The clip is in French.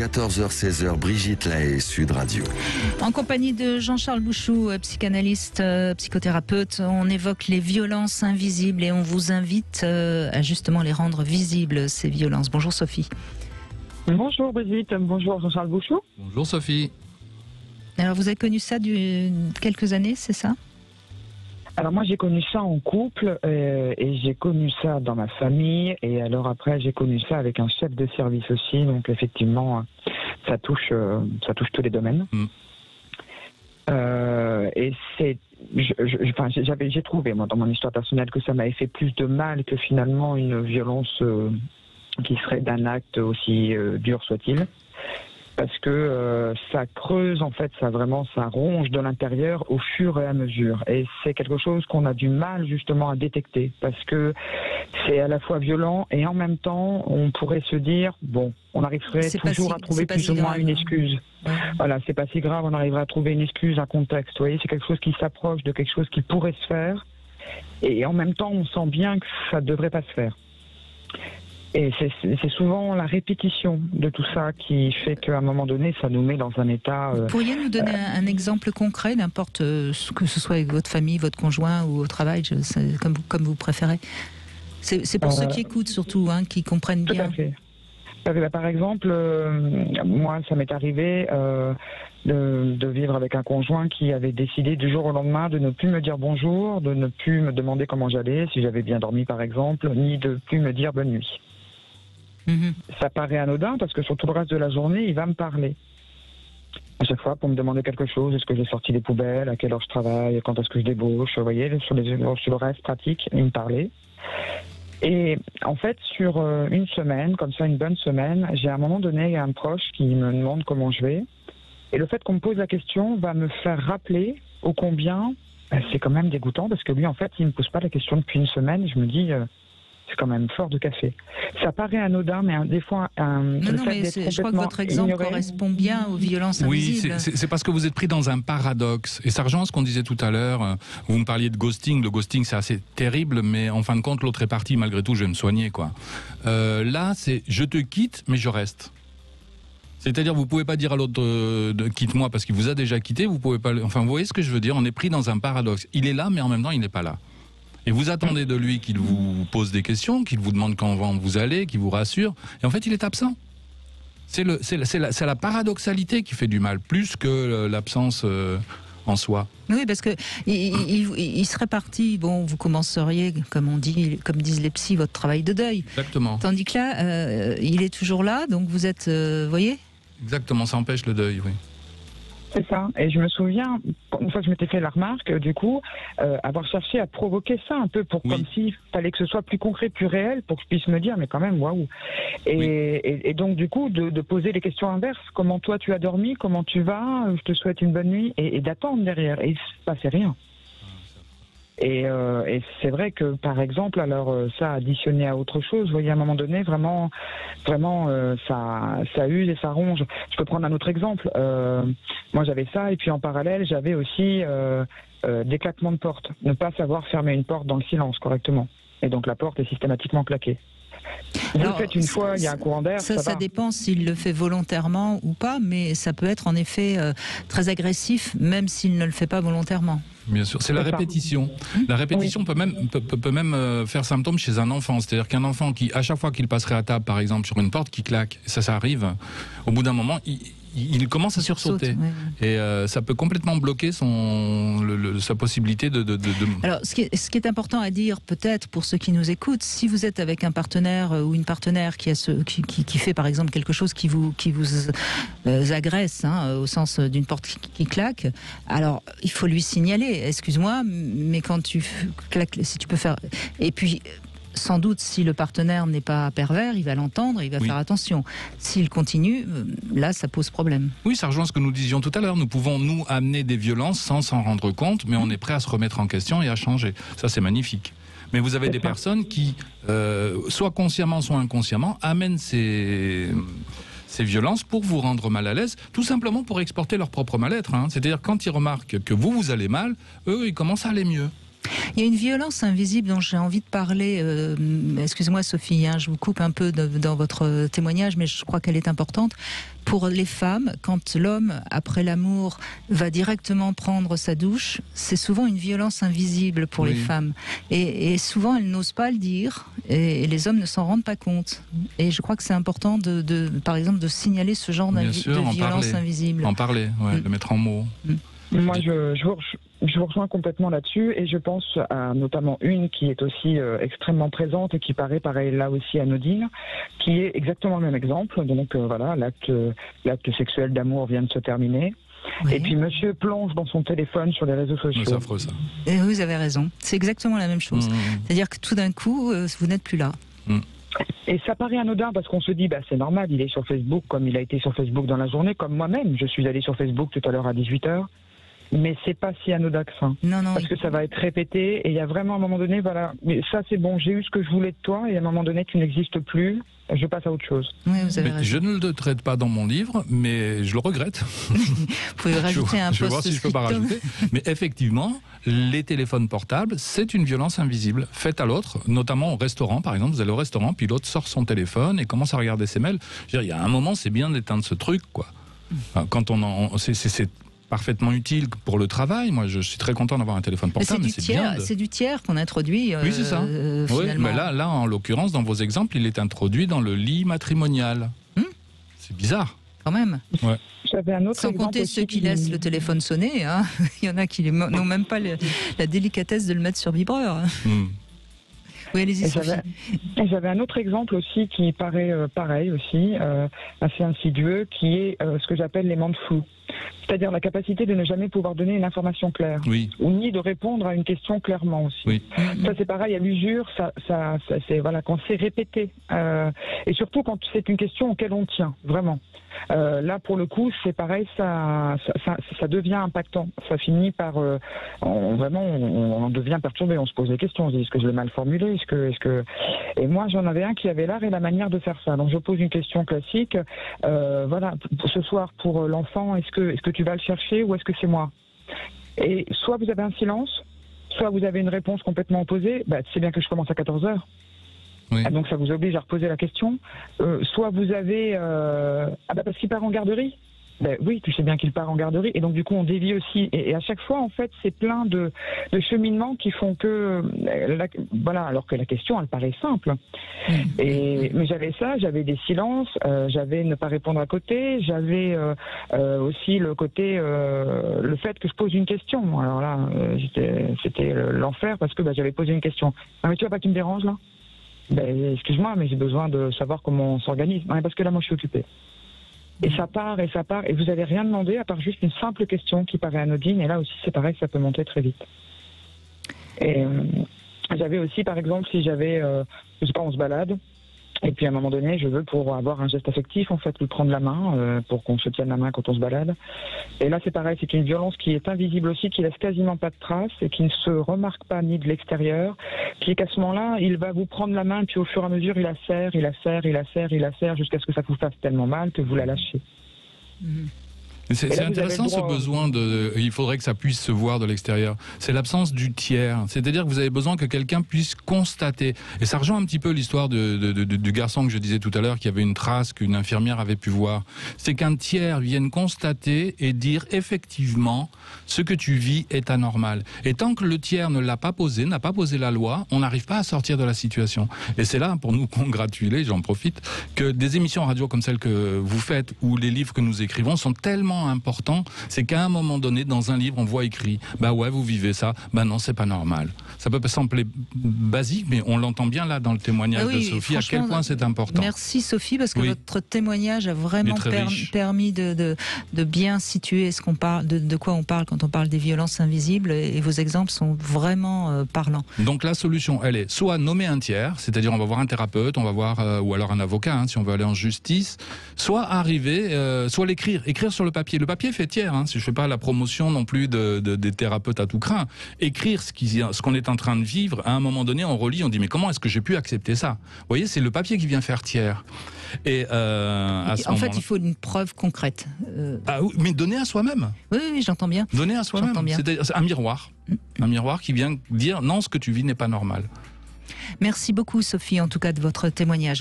14h-16h, Brigitte Lahaie, Sud Radio. En compagnie de Jean-Charles Bouchou, psychanalyste, psychothérapeute, on évoque les violences invisibles et on vous invite à justement les rendre visibles, ces violences. Bonjour Sophie. Bonjour Brigitte, bonjour Jean-Charles Bouchou. Bonjour Sophie. Alors vous avez connu ça quelques années, c'est ça ? Alors moi j'ai connu ça en couple et j'ai connu ça dans ma famille et alors après j'ai connu ça avec un chef de service aussi, donc effectivement ça touche tous les domaines. Et c'est, j'ai trouvé moi dans mon histoire personnelle que ça m'avait fait plus de mal que finalement une violence qui serait d'un acte aussi dur soit-il. Parce que ça creuse, en fait, ça ronge de l'intérieur au fur et à mesure. Et c'est quelque chose qu'on a du mal justement à détecter, parce que c'est à la fois violent et en même temps, on pourrait se dire, bon, on arriverait toujours à trouver plus ou moins une excuse. Ouais. Voilà, c'est pas si grave, on arriverait à trouver une excuse, un contexte. Vous voyez, c'est quelque chose qui s'approche de quelque chose qui pourrait se faire. Et en même temps, on sent bien que ça devrait pas se faire. Et c'est souvent la répétition de tout ça qui fait qu'à un moment donné, ça nous met dans un état... Vous pourriez nous donner un exemple concret, n'importe que ce soit avec votre famille, votre conjoint ou au travail, comme vous préférez. C'est pour ceux qui écoutent surtout, qui comprennent bien. Tout à fait. Par exemple, moi, ça m'est arrivé de vivre avec un conjoint qui avait décidé du jour au lendemain de ne plus me dire bonjour, de ne plus me demander comment j'allais, si j'avais bien dormi par exemple, ni de plus me dire bonne nuit. Ça paraît anodin parce que sur tout le reste de la journée, il va me parler. À chaque fois pour me demander quelque chose, est-ce que j'ai sorti les poubelles, à quelle heure je travaille, quand est-ce que je débauche, vous voyez, sur le reste pratique, il me parlait. Et en fait, sur une semaine, comme ça, une bonne semaine, j'ai à un moment donné un proche qui me demande comment je vais. Et le fait qu'on me pose la question va me faire rappeler ô combien c'est quand même dégoûtant parce que lui, en fait, il ne me pose pas la question depuis une semaine. Et je me dis, c'est quand même fort de café. Ça paraît anodin, mais des fois... je crois que votre exemple correspond bien aux violences invisibles. Oui, c'est parce que vous êtes pris dans un paradoxe. Et ça rejoint ce qu'on disait tout à l'heure. Vous me parliez de ghosting. Le ghosting, c'est assez terrible, mais en fin de compte, l'autre est parti. Malgré tout, je vais me soigner, quoi. Là, c'est je te quitte, mais je reste. C'est-à-dire, vous pouvez pas dire à l'autre quitte-moi parce qu'il vous a déjà quitté. Vous pouvez pas. Enfin, vous voyez ce que je veux dire. On est pris dans un paradoxe. Il est là, mais en même temps, il n'est pas là. Et vous attendez de lui qu'il vous pose des questions, qu'il vous demande quand vous allez, qu'il vous rassure. Et en fait, il est absent. C'est la paradoxalité qui fait du mal, plus que l'absence en soi. Oui, parce que il serait parti. Bon, vous commenceriez, comme disent les psys, votre travail de deuil. Exactement. Tandis que là, il est toujours là, donc vous êtes, voyez. Exactement, ça empêche le deuil, oui. C'est ça. Et je me souviens, une fois que je m'étais fait la remarque, du coup, avoir cherché à provoquer ça un peu pour comme s'il fallait que ce soit plus concret, plus réel, pour que je puisse me dire, mais quand même, waouh. Et donc, du coup, de poser les questions inverses. Comment toi tu as dormi? Comment tu vas? Je te souhaite une bonne nuit. Et d'attendre derrière. Et il ne se passait rien. Et c'est vrai que, par exemple, alors ça additionné à autre chose, vous voyez, à un moment donné, vraiment, ça use et ça ronge. Je peux prendre un autre exemple. Moi, j'avais ça, et puis en parallèle, j'avais aussi des claquements de porte. Ne pas savoir fermer une porte dans le silence correctement. Et donc la porte est systématiquement claquée. Vous le faites une fois, il y a un courant d'air, ça dépend s'il le fait volontairement ou pas, mais ça peut être en effet très agressif, même s'il ne le fait pas volontairement. Bien sûr, c'est la répétition. La répétition peut même faire symptôme chez un enfant. C'est-à-dire qu'un enfant qui, à chaque fois qu'il passerait à table, par exemple, sur une porte qui claque, ça arrive, au bout d'un moment, il commence à sursauter. Et ça peut complètement bloquer sa possibilité de... Alors, ce qui est important à dire, peut-être, pour ceux qui nous écoutent, si vous êtes avec un partenaire ou une partenaire qui fait, par exemple, quelque chose qui vous agresse, au sens d'une porte qui claque, alors, il faut lui signaler. Excuse-moi, mais quand tu claques, si tu peux faire... Et puis... Sans doute, si le partenaire n'est pas pervers, il va l'entendre, il va faire attention. S'il continue, là, ça pose problème. Oui, ça rejoint ce que nous disions tout à l'heure. Nous pouvons, nous, amener des violences sans s'en rendre compte, mais on est prêt à se remettre en question et à changer. Ça, c'est magnifique. Mais vous avez des personnes qui, soit consciemment, soit inconsciemment, amènent ces violences pour vous rendre mal à l'aise, tout simplement pour exporter leur propre mal-être. C'est-à-dire, quand ils remarquent que vous allez mal, eux, ils commencent à aller mieux. Il y a une violence invisible dont j'ai envie de parler. Excusez-moi Sophie, je vous coupe un peu dans votre témoignage, mais je crois qu'elle est importante. Pour les femmes, quand l'homme, après l'amour, va directement prendre sa douche, c'est souvent une violence invisible pour les femmes. Et souvent, elles n'osent pas le dire, et les hommes ne s'en rendent pas compte. Et je crois que c'est important, par exemple, de signaler ce genre de violence invisible. En parler, le mettre en mots. Moi, je vous rejoins complètement là-dessus, et je pense à notamment une qui est aussi extrêmement présente et qui paraît pareil là aussi anodine, qui est exactement le même exemple. Donc voilà, l'acte sexuel d'amour vient de se terminer. Oui. Et puis monsieur plonge dans son téléphone sur les réseaux sociaux. C'est affreux, ça. Et vous avez raison, c'est exactement la même chose. C'est-à-dire que tout d'un coup, vous n'êtes plus là. Et ça paraît anodin parce qu'on se dit, c'est normal, il est sur Facebook comme il a été sur Facebook dans la journée, comme moi-même. Je suis allé sur Facebook tout à l'heure à 18h. Mais c'est pas si anodin que ça. Non, parce que ça va être répété et il y a vraiment à un moment donné, voilà, mais ça c'est bon, j'ai eu ce que je voulais de toi et à un moment donné tu n'existes plus, je passe à autre chose. Oui, vous avez raison. Je ne le traite pas dans mon livre, mais je le regrette. Vous pouvez rajouter un post-scriptum. Je vais voir si je peux pas rajouter. Mais effectivement, les téléphones portables, c'est une violence invisible faite à l'autre, notamment au restaurant par exemple. Vous allez au restaurant, puis l'autre sort son téléphone et commence à regarder ses mails. Je veux dire, il y a un moment, c'est bien d'éteindre ce truc, quoi. Enfin, quand c'est parfaitement utile pour le travail. Moi, je suis très content d'avoir un téléphone portable. C'est du tiers qu'on introduit. Oui, c'est ça. Oui, mais là, en l'occurrence, dans vos exemples, il est introduit dans le lit matrimonial. C'est bizarre. Quand même. Ouais. J'avais un autre Sans compter ceux qui laissent le téléphone sonner. Il y en a qui n'ont même pas la délicatesse de le mettre sur vibreur. Oui, allez-y, Sophie. J'avais un autre exemple aussi qui paraît pareil aussi, assez insidieux, qui est ce que j'appelle les mentes floues. C'est-à-dire la capacité de ne jamais pouvoir donner une information claire, ou ni de répondre à une question clairement aussi. Oui. Ça c'est pareil à l'usure, c'est voilà quand c'est répété, et surtout quand c'est une question auquel on tient vraiment. Là pour le coup c'est pareil, ça devient impactant, ça finit par on devient perturbé, on se pose des questions, on se dit est-ce que je l'ai mal formulé, est-ce que et moi j'en avais un qui avait l'art et la manière de faire ça. Donc je pose une question classique, voilà, ce soir pour l'enfant, est-ce que tu vas le chercher ou est-ce que c'est moi? Et soit vous avez un silence, soit vous avez une réponse complètement opposée, c'est bien que je commence à 14h. Oui. Donc ça vous oblige à reposer la question. Soit vous avez parce qu'il part en garderie. Oui, tu sais bien qu'il part en garderie, et donc du coup on dévie aussi. Et à chaque fois, en fait, c'est plein de cheminements qui font que, voilà, alors que la question, elle paraît simple. Mais j'avais des silences, j'avais ne pas répondre à côté, j'avais aussi le côté, le fait que je pose une question. Alors là, c'était l'enfer parce que j'avais posé une question. Ah mais tu vois pas que tu me déranges là? Excuse-moi, mais j'ai besoin de savoir comment on s'organise. Parce que là, moi, je suis occupée. Et ça part, et vous n'avez rien demandé à part juste une simple question qui paraît anodine, et là aussi c'est pareil, ça peut monter très vite. Et j'avais aussi, par exemple, si j'avais, je sais pas, on se balade, et puis à un moment donné, je veux pour avoir un geste affectif, en fait, lui prendre la main, pour qu'on se tienne la main quand on se balade. Et là c'est pareil, c'est une violence qui est invisible aussi, qui laisse quasiment pas de traces, et qui ne se remarque pas ni de l'extérieur, qui est qu'à ce moment-là, il va vous prendre la main, puis au fur et à mesure, il la serre, jusqu'à ce que ça vous fasse tellement mal que vous la lâchez. C'est intéressant ce besoin il faudrait que ça puisse se voir de l'extérieur. C'est l'absence du tiers. C'est-à-dire que vous avez besoin que quelqu'un puisse constater. Et ça rejoint un petit peu l'histoire du garçon que je disais tout à l'heure, qui avait une trace qu'une infirmière avait pu voir. C'est qu'un tiers vienne constater et dire effectivement ce que tu vis est anormal. Et tant que le tiers n'a pas posé la loi, on n'arrive pas à sortir de la situation. Et c'est là, pour nous congratuler, j'en profite, que des émissions radio comme celle que vous faites, ou les livres que nous écrivons, sont tellement important, c'est qu'à un moment donné, dans un livre, on voit écrit ouais, vous vivez ça, non, c'est pas normal. Ça peut sembler basique, mais on l'entend bien là dans le témoignage de Sophie, à quel point c'est important. Merci Sophie, parce que votre témoignage a vraiment permis de bien situer ce qu'on parle, de quoi on parle quand on parle des violences invisibles, et vos exemples sont vraiment parlants. Donc la solution, elle est soit nommer un tiers, c'est-à-dire on va voir un thérapeute, on va voir, ou alors un avocat, si on veut aller en justice, soit soit écrire sur le papier. Le papier fait tiers, si je fais pas la promotion non plus des thérapeutes à tout crin. Écrire ce qu'on est en train de vivre, à un moment donné, on relit, on dit mais comment est-ce que j'ai pu accepter ça? Vous voyez, c'est le papier qui vient faire tiers. Et en fait, il faut une preuve concrète. Ah oui, mais donner à soi-même. Oui, j'entends bien. Donner à soi-même. C'est un miroir. Un miroir qui vient dire non, ce que tu vis n'est pas normal. Merci beaucoup Sophie, en tout cas de votre témoignage.